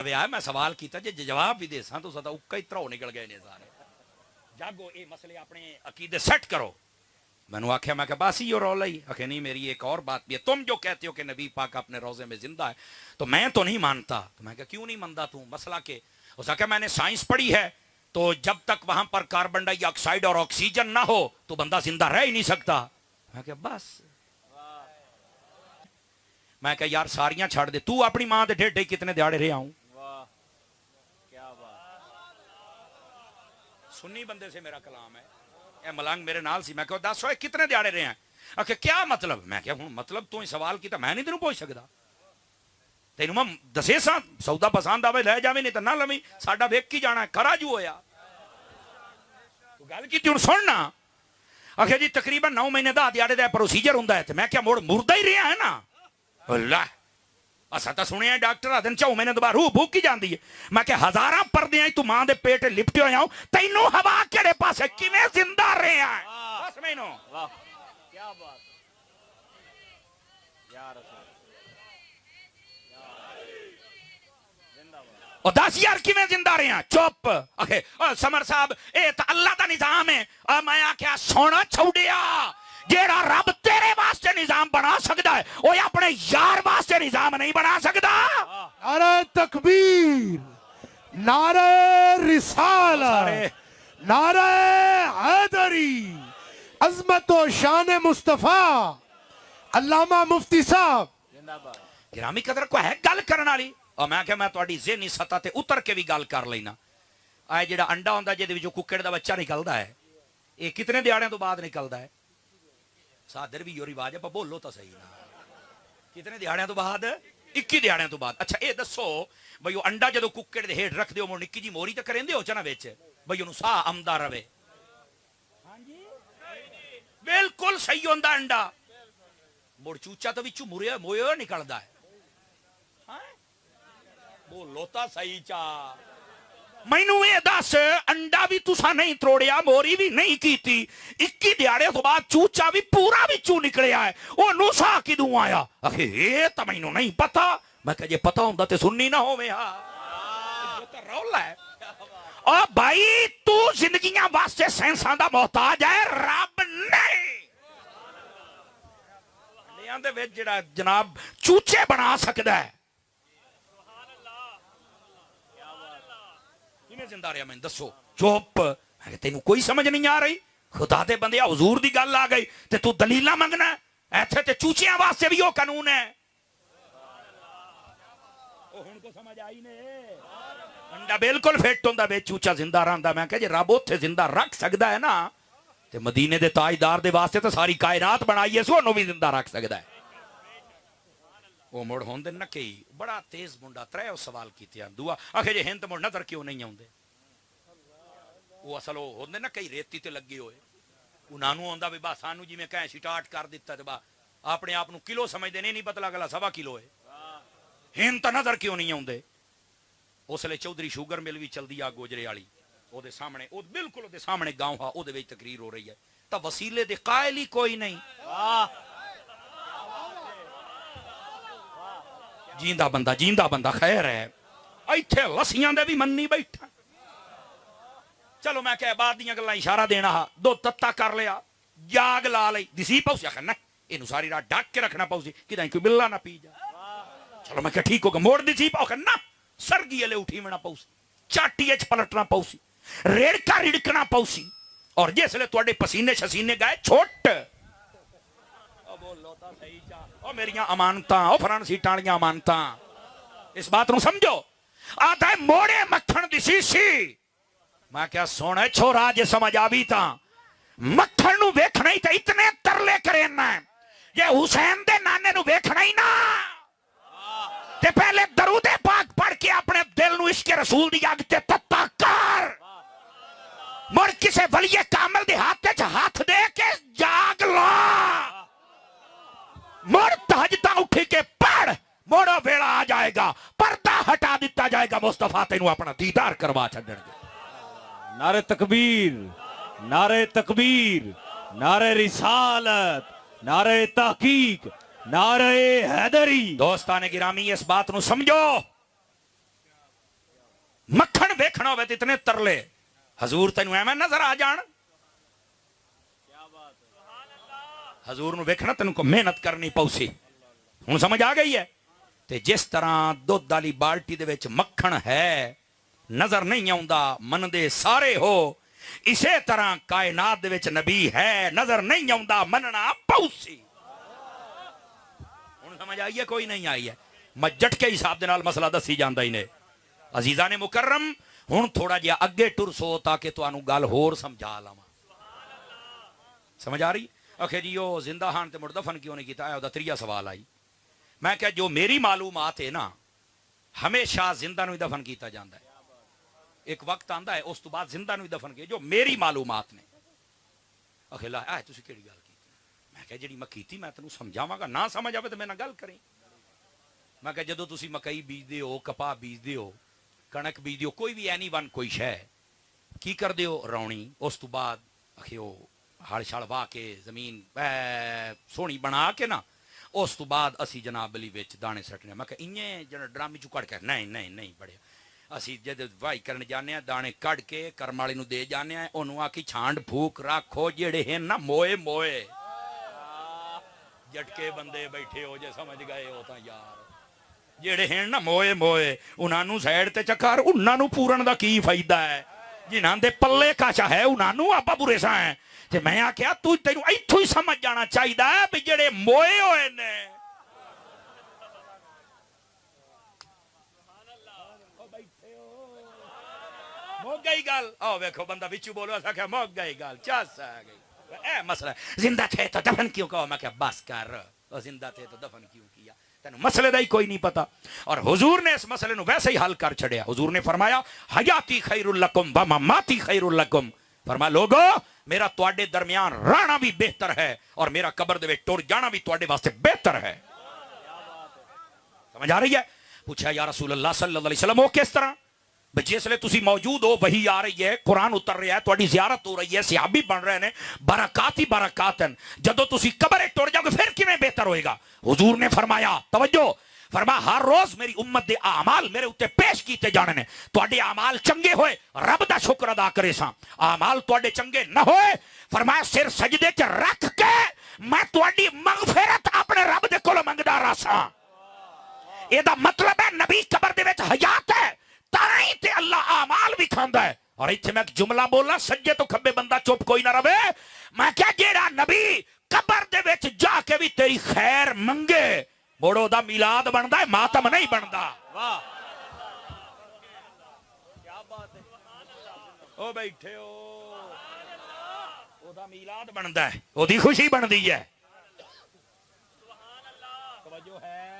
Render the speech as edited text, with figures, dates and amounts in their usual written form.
मैं सवाल किया जे जवाब भी देसा तो सदा उक्का ही त्रौ निकल गए ने सारे। जागो ये मसले अपने अकीदे सेट करो। मैंने आख्या मैं बस ही रौला ही आखे नहीं मेरी एक और बात भी है। तुम जो कहते हो कि नबी पाक अपने रोजे में जिंदा है तो मैं तो नहीं मानता। तो मैं क्यों नहीं मानता तू मसला के? उसका क्या मैंने साइंस पढ़ी है तो जब तक वहां पर कार्बन डाइऑक्साइड और ऑक्सीजन ना हो तो बंदा जिंदा रह ही नहीं सकता। मैं क्या बस मैं क्या यार सारियां छड़ दे तू अपनी मां के ढेडे कितने दिहाड़े रहे आऊं। सुन्नी बंदे से मेरा कलाम है ए मलंग मेरे नाल सी। मैं कहो दस कितने दिहाड़े रहे हैं? आखे क्या मतलब? मैं क्या हूं मतलब तू सवाल किया मैं नहीं तेन पूछ सकता। तेन मैं दसे सा सौदा पसंद आवे लै जावे नहीं तो ना लवी साडा वेख की जाना करा जू होया तू गल की हुण सुनना। आखे जी तकरीबन 9 महीने का दिहाड़े का प्रोसीजर हुंदा है। मैं क्या मुड़ मुर्दा ही रहा है ना। ला असा तो सुनिया डॉक्टर आदन 4 महीने तो बाद रूह भूक ही जाती है। मैं क्या हजारा परदे तू मां दे पेट लिपटे होया तैनू हवा केड़े पासे किवें जिंदा रहा है? बस मैनू क्या बात यार और 10 यार किवें जिंदा रहे हैं? चुप आखे समर साहब ये तो अल्लाह का निजाम है। मैं आख्या सोना छौड़िया जेड़ा रब तेरे वास्ते निजाम बना सकता है वो अपने यार वास्ते निजाम नहीं बना सकता। नारे तकबीर, नारे रिसालत, नारे हैदरी, अजमत व शान मुस्तफा, अल्लामा मुफ्ती साहब गिरामी कदर को है गल करने वाली। और मैं क्या मैं थोड़ी ज़हनी सतह ते उतर के भी गल कर लेना। आए जेड़ा अंडा होंदा जिहदे विचों कुक्कड़ दा बच्चा निकलदा है ये कितने दिहाड़ियां तो बाद निकलदा है? सादर भी यो रिवाज है पर बोलो तो सही ना। कितने दिहाड़ियां तो बाद? 21 दिहाड़ियां तो बाद। अच्छा ये दसो बई वो अंडा जो कुक्कड़ दे हेठ रख दो निक्की जी मोरी तो करेंदे हो ना विच बई ओनू साह आमदा रवे। बिल्कुल सही होंदा अंडा मुड़ चूचा तो विचों मुरिया मोया निकलदा है। बोलो तो सही चा मैनू ये दस अंडा भी तुसा नहीं त्रोड़िया मोरी भी नहीं की 21 दिहाड़े तो बाद चूचा भी पूरा विचों निकलिया है वो नूसा किदू आया? आखे ये तो मैनू नहीं पता। मैं कह जे पता होंदा ते सुननी ना होवे। हाँ तो रौला है। और भाई तू जिंदगियां वास्ते सेंसां दा मोहताज है रब नहीं। अंडियां दे विच जिहड़ा जनाब चूचे बना सकदा है जिंदा रहा मैं दसो। चुप तेन कोई समझ नहीं आ रही। खुदा दे बंदे हुजूर दी गल आ गई ते तू दलीलां मंगना। इत्थे ते चूचियां वास्ते भी वो कानून है। ओ हुण को समझ आई ने अंडा बिल्कुल फिट होंदा वे चूचा जिंदा रहंदा। मैं कह जे रब उत्थे जिंदा रख सकदा है ना ते मदीने दे ताजदार दे वास्ते तो सारी कायनात बनाई है सोनू भी जिंदा रख सकदा है। वो मुड़ होंदे नके बड़ा तेज मुंडा त्रै सवाल कीते दुआ आखे जे हिंद मुड़ नजर क्यों नहीं आउंदे? वो असल होंदे ना कई रेती ते लगे हुए उन्होंने आंदा भी बस सानू जिवें कह स्टार्ट कर दिता ते बा अपने आप किलो समझते नहीं पता लगला 1.25 किलो है। हिंद तो नजर क्यों नहीं आउंदे? उसले चौधरी शुगर मिल भी चलती आ गोजरे वाली ओदे सामने ओ बिल्कुल ओदे सामने गांव हा ओदे विच तकरीर हो रही है तो वसीले दे कायल ही कोई नहीं। जींदा बंदा खैर है इत्थे लस्सियां दे भी मन्नी बैठा। चलो मैं क्या बाद दियां गल्लां इशारा देना हा दो तत्ता कर लिया जाग ला ली दिसी पौसी आखा ना इनू सारी रात ढक के रखना पौसी कि कोई बिल्ला ना पी जा। चलो मैं क्या ठीक होगा मोड़ दिसी पाओ ना सरगी अले उठी में पौसी चाटी च पलटना पौसी रेड़का रिड़कना पौसी और जिसले तुहाडे पसीने शसीने गए छुट बोलो तो सही चा ओ मेरियां अमानतां ओ फरान सीटां वालियां अमानतां इस बात नू समझो। आता है मोड़े मक्खन दिसी सी। मैं क्या सोने छोरा जे समझ आवी ता मक्खन नू वेखना ही तो इतने तरले करेना ये हुसैन दे नाने नू वेखना ही ना ते पहले दरूदे पाक पढ़ के अपने दिल नू इश्क रसूल दी अग ते तत्ता कर मुड़ किसे वलिए कामल दे हाथ च हाथ दे के जाग ला मुड़ तहजदा उठी के पढ़ मोड़ा वेला आ जाएगा पर्दा हटा दिता जाएगा मुस्तफा तेनू अपना दीदार करवा छड्डणगे। नारे तकबीर, नारे तकबीर, नारे रिसालत, नारे तहकीक, नारे हैदरी। दोस्तान गिरामी इस बात नू समझो वेखना होवे ते इतने तरले हजूर तेन एवं नजर आ जान हजूर नूं वेखना तेन को मेहनत करनी पौसी हुण समझ आ गई है ते जिस तरह दुध वाली बाल्टी दे विच मक्खण है नजर नहीं आउंदा मनदे सारे हो इसे तरह कायनात दे विच नबी है नजर नहीं आउंदा मनना पौसी हुण समझ आई है कोई नहीं आई है मैं झटके हिसाब दे नाल मसला दसी जांदा ही ने अजीजा ने मुकर्रम हुण थोड़ा जिहा अगे टुर सो ताकि तुहानू गल होर समझा लवां समझ आ रही आखे जी वो जिंदा हान ते मुड़ दफन क्यों नहीं किया ओहदा त्रीया सवाल आई मैं क्या जो मेरी मालूमात है ना हमेशा जिंदा नूं ही दफन किया जाता है एक वक्त आंदा है उस तो बाद जिंदा नूं ही दफन किया जो मेरी मालूमात ने अखेला है तुसीं किहड़ी गल की मैं क्या जिहड़ी मैं कीती मैं तैनूं समझावांगा ना समझ आवे तो मेरे नाल गल करी मैं क्या जदों तुसीं मकई बीजदे हो कपाह बीजदे हो कणक बीजदे हो कोई भी एनी वन कोई शै की करदे हो रौणी उस तो बाद आखे वो हल छल वाह के जमीन सोहनी बना के ना उस तो बाद असी जनाब अली विच दाने सट्टने मैं इं ड्रामे चू कड़ के नहीं नहीं नहीं बड़िया असी जद वाही करन जाने दाने कड़ के करम वाले नूं दे जाने उन्होंने आखी छांड फूक रखो जेड़े हैं ना मोए मोए झटके बंदे बैठे हो जे समझ गए हो तो यार जेड़े हैं ना मोए मोए उन्होंने साइड ते चक्कर उन्होंने पूरन का की फायदा है जिन्हां दे पल्ले काचा है उन्होंने आपा बुरे सा है ते मैं आख्या तू तेनू इत्थों ही समझ जाना चाहिए भी जेड़े मोए होए ने मुक गई गल आओ वेखो बंदा बिचू बोलो ऐसा क्या मुक गई गल चस आ गई ए मसला जिंदा थे तो दफन क्यों कहो मैं क्या बस कर जिंदा थे तो दफन क्यों किया तेन मसले का ही कोई नहीं पता और हुजूर ने इस मसले को वैसे ही हल कर छड़िया हुजूर ने फरमाया हयाती खैरुल लकुम व ममाती खैरुल लकुम फरमाया लोगो मेरा तुहाडे दरमियान रहना भी बेहतर है और मेरा कब्र दे विच टुर जाना भी तुहाडे वास्ते बेहतर है समझ आ रही है पूछा या रसूल अल्लाह सल्लल्लाहु अलैहि वसल्लम वो किस तरह जिसले तुसी मौजूद हो वही आ रही है कुरान उतर रहा है तुहाडी ज़ियारत हो रही है सहाबी बन रहे हैं बरकात ही बरकात हैं जदों तुसी कब्र टुर जाओगे फिर किवें बेहतर होएगा हुजूर ने फरमाया तवज्जो फरमा हर रोज मेरी उम्मत दे आमाल मेरे उत्ते पेश किए जाने ने तुहाडे आमाल चंगे होए रब दा शुक्र अदा करे सा आमाल तुहाडे चंगे न होए फरमाया सिर सजदे च रख के मैं तुहाडी मगफिरत अपने रब दे कोलों मंगदा रहा एदा मतलब है नबी कब्र दे विच हयात है ताई ते अल्लाह आमाल भी खांदा है और इत्थे मैं एक जुमला बोलना सज्जे तो खब्बे बंदा चुप कोई ना रवे मैं क्या जेड़ा नबी कब्र दे विच जाके भी तेरी खैर मंगे मोड़ो दा मिलाद बनता है मातम नहीं बनता वाह क्या बात है ओ बैठे हो ओदा मिलाद बनता है ओदी खुशी बनती है तवज्जो है